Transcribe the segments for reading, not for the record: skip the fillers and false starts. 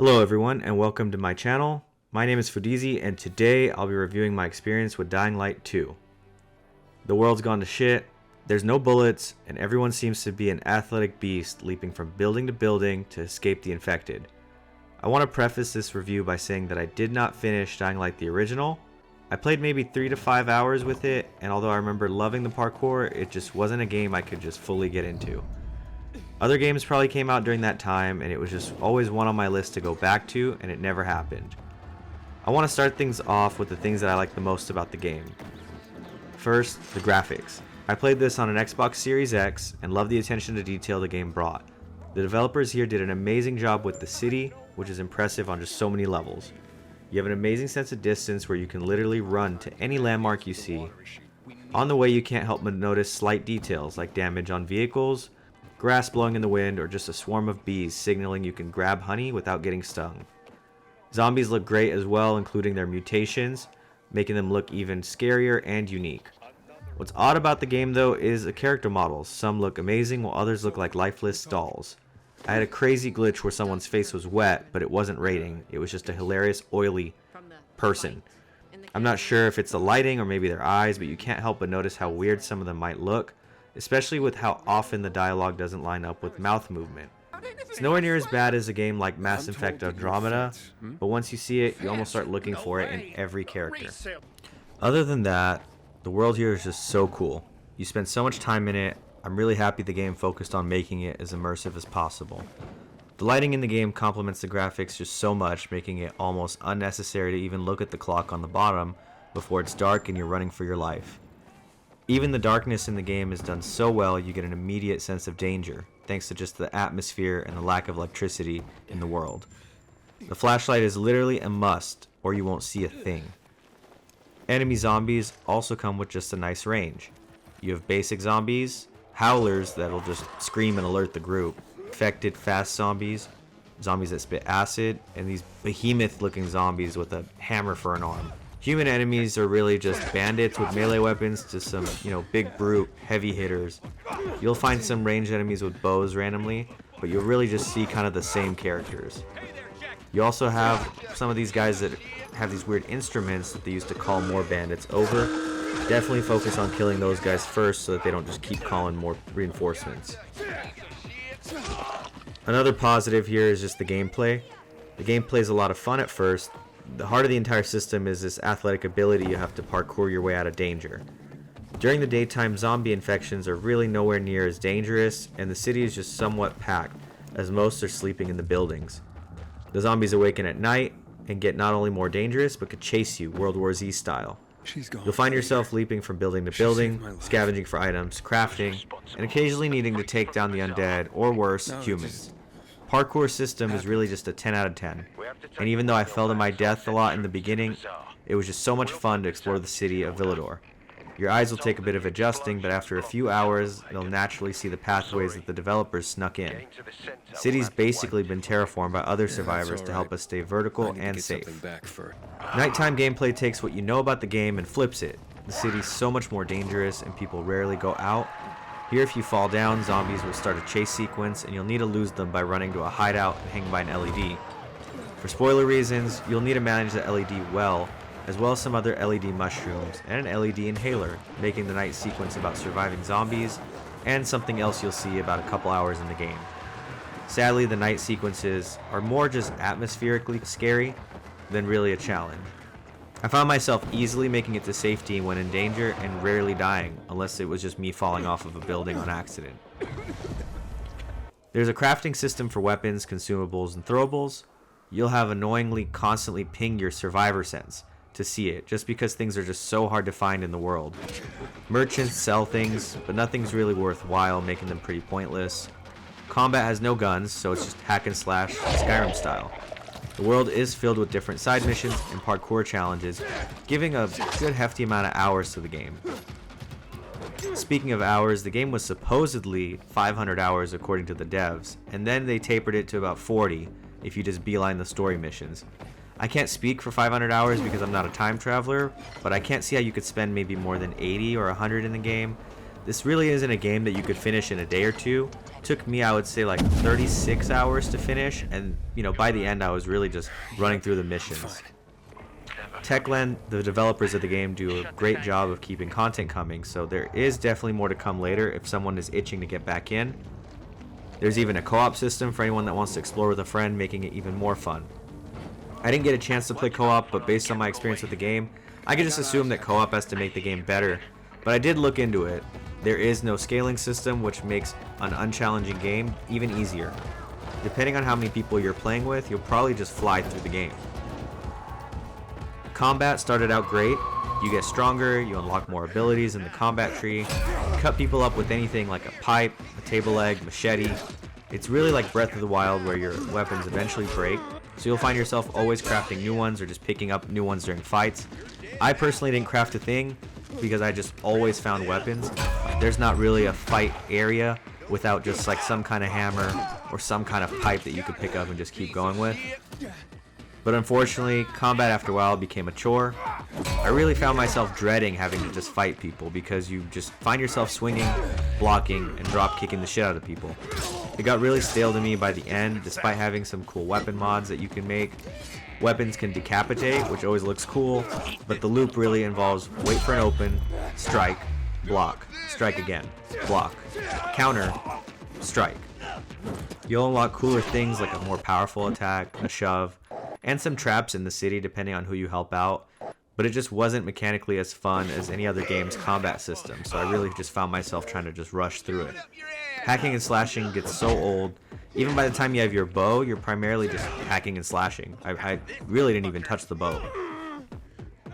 Hello everyone and welcome to my channel. My name is Fudizi and today I'll be reviewing my experience with Dying Light 2. The world's gone to shit, there's no bullets, and everyone seems to be an athletic beast leaping from building to building to escape the infected. I want to preface this review by saying that I did not finish Dying Light the original. I played maybe 3 to 5 hours with it, and although I remember loving the parkour, it just wasn't a game I could just fully get into. Other games probably came out during that time, and it was just always one on my list to go back to, and it never happened. I want to start things off with the things that I like the most about the game. First, the graphics. I played this on an Xbox Series X and loved the attention to detail the game brought. The developers here did an amazing job with the city, which is impressive on just so many levels. You have an amazing sense of distance where you can literally run to any landmark you see. On the way, you can't help but notice slight details like damage on vehicles, grass blowing in the wind, or just a swarm of bees signaling you can grab honey without getting stung. Zombies look great as well, including their mutations, making them look even scarier and unique. What's odd about the game though is the character models. Some look amazing while others look like lifeless dolls. I had a crazy glitch where someone's face was wet, but it wasn't raining. It was just a hilarious oily person. I'm not sure if it's the lighting or maybe their eyes, but you can't help but notice how weird some of them might look, especially with how often the dialogue doesn't line up with mouth movement. It's nowhere near as bad as a game like Mass Effect Andromeda, but once you see it, you almost start looking for it in every character. Other than that, the world here is just so cool. You spend so much time in it. I'm really happy the game focused on making it as immersive as possible. The lighting in the game complements the graphics just so much, making it almost unnecessary to even look at the clock on the bottom before it's dark and you're running for your life. Even the darkness in the game is done so well you get an immediate sense of danger, thanks to just the atmosphere and the lack of electricity in the world. The flashlight is literally a must, or you won't see a thing. Enemy zombies also come with just a nice range. You have basic zombies, howlers that'll just scream and alert the group, infected fast zombies, zombies that spit acid, and these behemoth looking zombies with a hammer for an arm. Human enemies are really just bandits with melee weapons to some, big brute heavy hitters. You'll find some ranged enemies with bows randomly, but you'll really just see kind of the same characters. You also have some of these guys that have these weird instruments that they use to call more bandits over. Definitely focus on killing those guys first so that they don't just keep calling more reinforcements. Another positive here is just the gameplay. The gameplay is a lot of fun at first. The heart of the entire system is this athletic ability you have to parkour your way out of danger. During the daytime, zombie infections are really nowhere near as dangerous, and the city is just somewhat packed, as most are sleeping in the buildings. The zombies awaken at night and get not only more dangerous, but could chase you World War Z style. You'll find yourself leaping from building to building, scavenging for items, crafting, and occasionally needing to take down the undead, or worse, humans. Parkour system is really just a 10 out of 10, and even though I fell to my death a lot in the beginning, it was just so much fun to explore the city of Villedor. Your eyes will take a bit of adjusting, but after a few hours, you'll naturally see the pathways that the developers snuck in. The city's basically been terraformed by other survivors to help us stay vertical and safe. Nighttime gameplay takes what you know about the game and flips it. The city's so much more dangerous and people rarely go out. Here, if you fall down, zombies will start a chase sequence, and you'll need to lose them by running to a hideout and hanging by an LED. For spoiler reasons, you'll need to manage the LED well as some other LED mushrooms and an LED inhaler, making the night sequence about surviving zombies, and something else you'll see about a couple hours in the game. Sadly, the night sequences are more just atmospherically scary than really a challenge. I found myself easily making it to safety when in danger and rarely dying, unless it was just me falling off of a building on accident. There's a crafting system for weapons, consumables, and throwables. You'll have annoyingly constantly ping your survivor sense to see it, just because things are just so hard to find in the world. Merchants sell things, but nothing's really worthwhile, making them pretty pointless. Combat has no guns, so it's just hack and slash Skyrim style. The world is filled with different side missions and parkour challenges, giving a good hefty amount of hours to the game. Speaking of hours, the game was supposedly 500 hours according to the devs, and then they tapered it to about 40 if you just beeline the story missions. I can't speak for 500 hours because I'm not a time traveler, but I can't see how you could spend maybe more than 80 or 100 in the game. This really isn't a game that you could finish in a day or two. It took me, I would say, like 36 hours to finish, and by the end I was really just running through the missions. Techland, the developers of the game, do a great job of keeping content coming, so there is definitely more to come later if someone is itching to get back in. There's even a co-op system for anyone that wants to explore with a friend, making it even more fun. I didn't get a chance to play co-op, but based on my experience with the game, I could just assume that co-op has to make the game better, but I did look into it. There is no scaling system, which makes an unchallenging game even easier. Depending on how many people you're playing with, you'll probably just fly through the game. Combat started out great. You get stronger, you unlock more abilities in the combat tree, cut people up with anything like a pipe, a table leg, machete. It's really like Breath of the Wild where your weapons eventually break, so you'll find yourself always crafting new ones or just picking up new ones during fights. I personally didn't craft a thing because I just always found weapons. There's not really a fight area without just like some kind of hammer or some kind of pipe that you could pick up and just keep going with. But unfortunately, combat after a while became a chore. I really found myself dreading having to just fight people because you just find yourself swinging, blocking, and drop kicking the shit out of people. It got really stale to me by the end, despite having some cool weapon mods that you can make. Weapons can decapitate, which always looks cool, but the loop really involves wait for an open, strike, block, strike again, block, counter, strike. You'll unlock cooler things like a more powerful attack, a shove, and some traps in the city depending on who you help out, but it just wasn't mechanically as fun as any other game's combat system, so I really just found myself trying to just rush through it. Hacking and slashing gets so old. Even by the time you have your bow, you're primarily just hacking and slashing. I really didn't even touch the bow.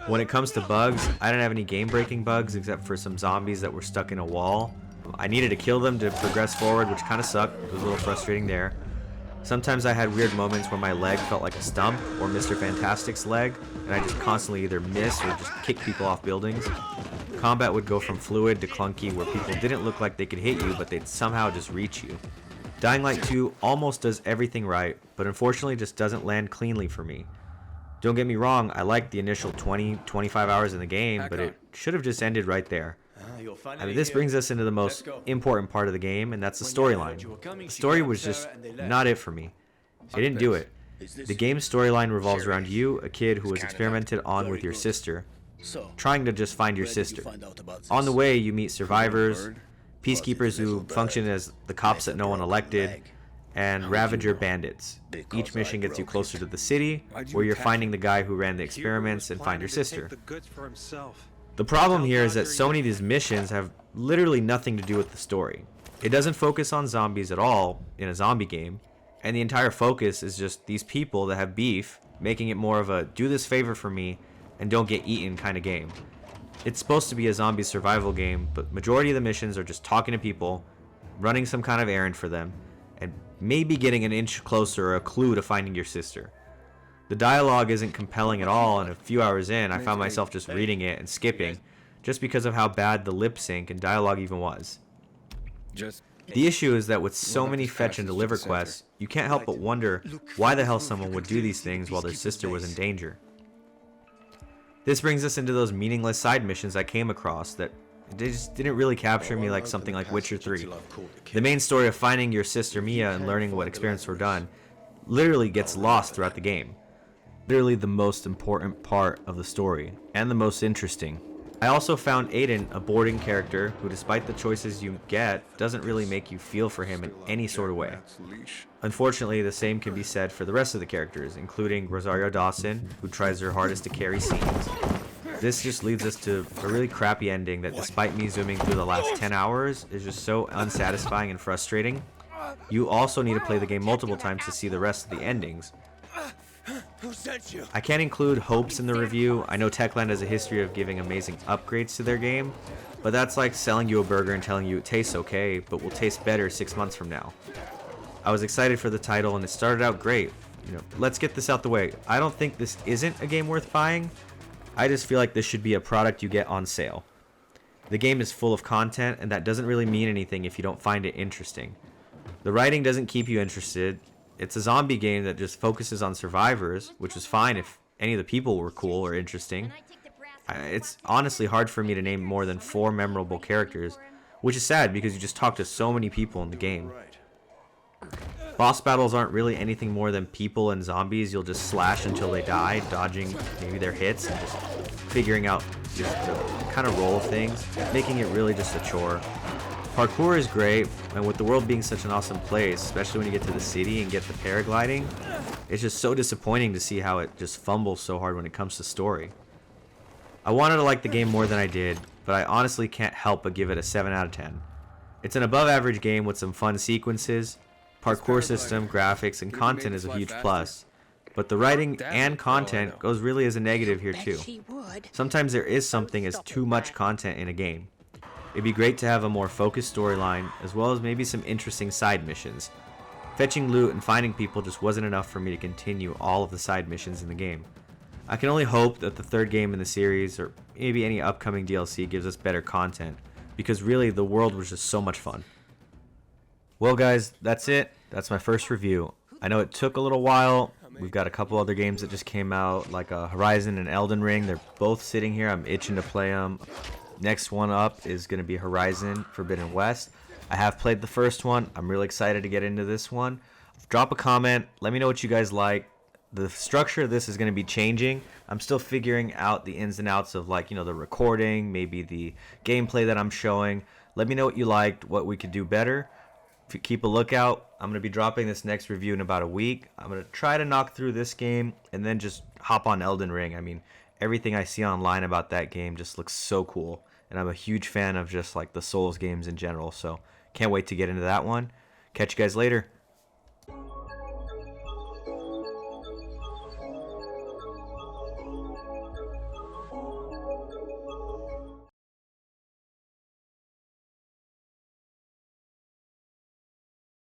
When it comes to bugs, I didn't have any game-breaking bugs except for some zombies that were stuck in a wall. I needed to kill them to progress forward, which kind of sucked. It was a little frustrating there. Sometimes I had weird moments where my leg felt like a stump or Mr. Fantastic's leg, and I just constantly either miss or just kick people off buildings. Combat would go from fluid to clunky where people didn't look like they could hit you, but they'd somehow just reach you. Dying Light 2 almost does everything right, but unfortunately just doesn't land cleanly for me. Don't get me wrong, I liked the initial 20-25 hours in the game, but it should have just ended right there. This brings us into the most important part of the game, and that's the storyline. The story was just not it for me. It didn't do it. The game's storyline revolves around you, a kid who was experimented on with your sister, trying to just find your sister. On the way, you meet survivors, peacekeepers who function as the cops that no one elected, and Ravager bandits. Each mission gets you closer to the city, where you're finding the guy who ran the experiments and find your sister. The problem here is that so many of these missions have literally nothing to do with the story. It doesn't focus on zombies at all in a zombie game, and the entire focus is just these people that have beef, making it more of a do this favor for me and don't get eaten kind of game. It's supposed to be a zombie survival game, but majority of the missions are just talking to people, running some kind of errand for them, and maybe getting an inch closer or a clue to finding your sister. The dialogue isn't compelling at all, and a few hours in, I found myself just reading it and skipping, just because of how bad the lip sync and dialogue even was. The issue is that with so many fetch and deliver quests, you can't help but wonder why the hell someone would do these things while their sister was in danger. This brings us into those meaningless side missions I came across that they just didn't really capture me like something like Witcher 3. The main story of finding your sister Mia and learning what experiments were done literally gets lost throughout the game. Literally the most important part of the story, and the most interesting. I also found Aiden a boring character who, despite the choices you get, doesn't really make you feel for him in any sort of way. Unfortunately, the same can be said for the rest of the characters, including Rosario Dawson, who tries her hardest to carry scenes. This just leads us to a really crappy ending that, despite me zooming through the last 10 hours, is just so unsatisfying and frustrating. You also need to play the game multiple times to see the rest of the endings. I can't include hopes in the review. I know Techland has a history of giving amazing upgrades to their game, but that's like selling you a burger and telling you it tastes okay, but will taste better 6 months from now. I was excited for the title and it started out great. Let's get this out the way. I don't think this isn't a game worth buying. I just feel like this should be a product you get on sale. The game is full of content, and that doesn't really mean anything if you don't find it interesting. The writing doesn't keep you interested. It's a zombie game that just focuses on survivors, which is fine if any of the people were cool or interesting. It's honestly hard for me to name more than 4 memorable characters, which is sad because you just talk to so many people in the game. Right. Boss battles aren't really anything more than people and zombies. You'll just slash until they die, dodging maybe their hits and just figuring out just the kind of roll of things, making it really just a chore. Parkour is great, and with the world being such an awesome place, especially when you get to the city and get the paragliding, it's just so disappointing to see how it just fumbles so hard when it comes to story. I wanted to like the game more than I did, but I honestly can't help but give it a 7 out of 10. It's an above average game with some fun sequences. Parkour system, graphics, and content is a huge plus, but the writing and content goes really as a negative here too. Sometimes there is something as too much content in a game. It'd be great to have a more focused storyline, as well as maybe some interesting side missions. Fetching loot and finding people just wasn't enough for me to continue all of the side missions in the game. I can only hope that the third game in the series, or maybe any upcoming DLC, gives us better content, because really the world was just so much fun. Well guys, that's it. That's my first review. I know it took a little while. We've got a couple other games that just came out, like Horizon and Elden Ring. They're both sitting here. I'm itching to play them. Next one up is going to be Horizon Forbidden West. I have played the first one. I'm really excited to get into this one. Drop a comment. Let me know what you guys like. The structure of this is going to be changing. I'm still figuring out the ins and outs of, like, the recording, maybe the gameplay that I'm showing. Let me know what you liked, what we could do better. If you keep a lookout, I'm going to be dropping this next review in about a week. I'm going to try to knock through this game and then just hop on Elden Ring. I mean, everything I see online about that game just looks so cool. And I'm a huge fan of just like the Souls games in general. So can't wait to get into that one. Catch you guys later.